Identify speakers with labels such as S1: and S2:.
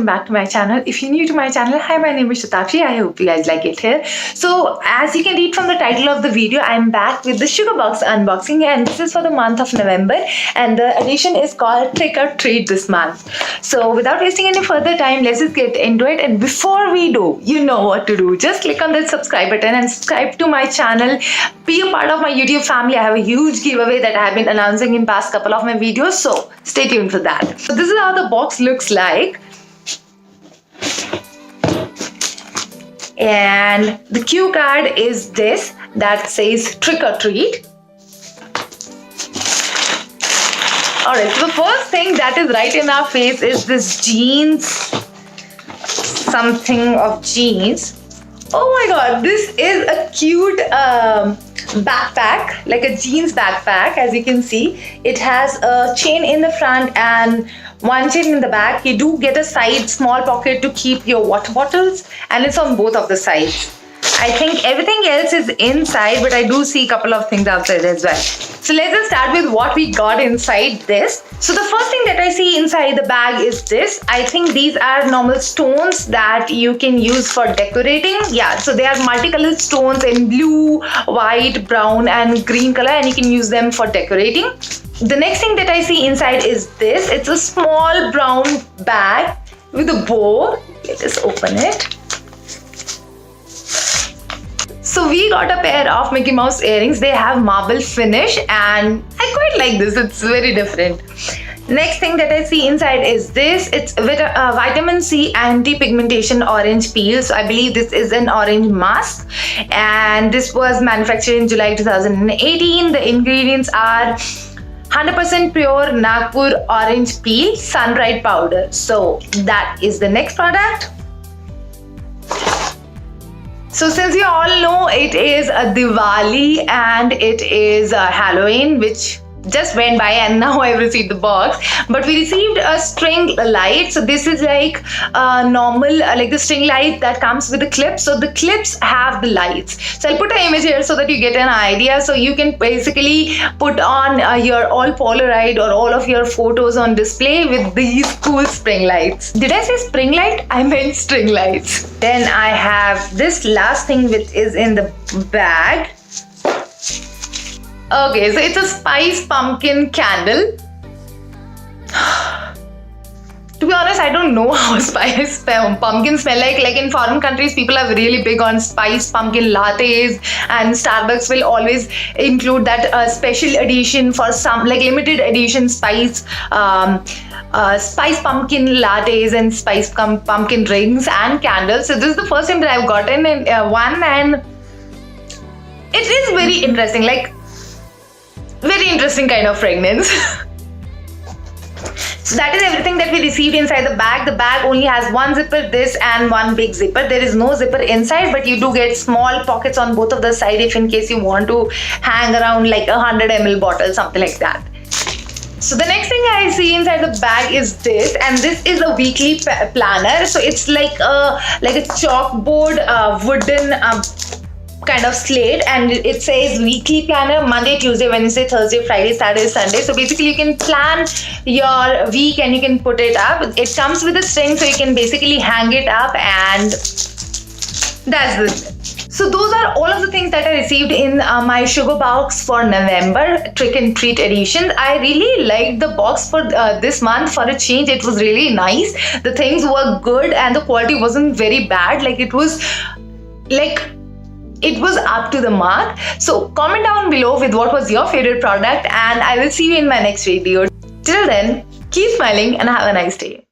S1: back to my channel. If you're new to my channel, hi, my name is Shatakshi. I hope you guys like it here. So as you can read from the title of the video, I'm back with the sugar box unboxing, and this is for the month of November, and the edition is called Trick or Treat this month. So without wasting any further time, let's just get into it. And before we do, you know what to do. Just click on that subscribe button and subscribe to my channel. Be a part of my YouTube family. I have a huge giveaway that I have been announcing in past couple of my videos, so stay tuned for that. So this is how the box looks like, and the cue card is this that says Trick or Treat. Alright, so the first thing that is right in our face is this jeans, something of jeans. Oh my god, this is a cute backpack, like a jeans backpack. As you can see, it has a chain in the front and one chain in the back. You do get a side small pocket to keep your water bottles, and it's on both of the sides. I think everything else is inside, but I do see a couple of things outside as well. So let's just start with what we got inside this. So the first thing that I see inside the bag is this. I think these are normal stones that you can use for decorating. Yeah, so they are multicolored stones in blue, white, brown and green color, and you can use them for decorating. The next thing that I see inside is this. It's a small brown bag with a bow. Let us open it. So we got a pair of Mickey Mouse earrings. They have marble finish and I quite like this. It's very different. Next thing that I see inside is this. It's vitamin C anti-pigmentation orange peel. So I believe this is an orange mask, and this was manufactured in July 2018. The ingredients are 100% pure Nagpur orange peel, sunbright powder. So that is the next product. So since you all know it is a Diwali and it is a Halloween, which just went by and now I've received the box, but we received a string light. So this is like a normal, like the string light that comes with the clip. So the clips have the lights. So I'll put an image here so that you get an idea. So you can basically put on your all Polaroid or all of your photos on display with these cool spring lights. Did I say spring light? I meant string lights. Then I have this last thing which is in the bag. Okay, so it's a spice pumpkin candle. To be honest, I don't know how spice pumpkin smell like. Like in foreign countries, people are really big on spice pumpkin lattes, and Starbucks will always include that special edition for some, like limited edition spice pumpkin lattes and spice pumpkin rings and candles. So this is the first time that I've gotten one, and it is very interesting. Like, very interesting kind of fragrance. So that is everything that we received inside the bag. The bag only has one zipper, this, and one big zipper. There is no zipper inside, but you do get small pockets on both of the sides if in case you want to hang around like a 100 ml bottle, something like that. So the next thing I see inside the bag is this, and this is a weekly planner. So it's like a chalkboard, wooden kind of slate, and it says weekly planner, Monday, Tuesday, Wednesday, Thursday, Friday, Saturday, Sunday. So basically you can plan your week and you can put it up. It comes with a string, so you can basically hang it up, and that's it. So those are all of the things that I received in my sugar box for November Trick and Treat edition. I really liked the box for this month. For a change, it was really nice. The things were good and the quality wasn't very bad. Like it was up to the mark. So comment down below with what was your favorite product, and I will see you in my next video. Till then, keep smiling and have a nice day.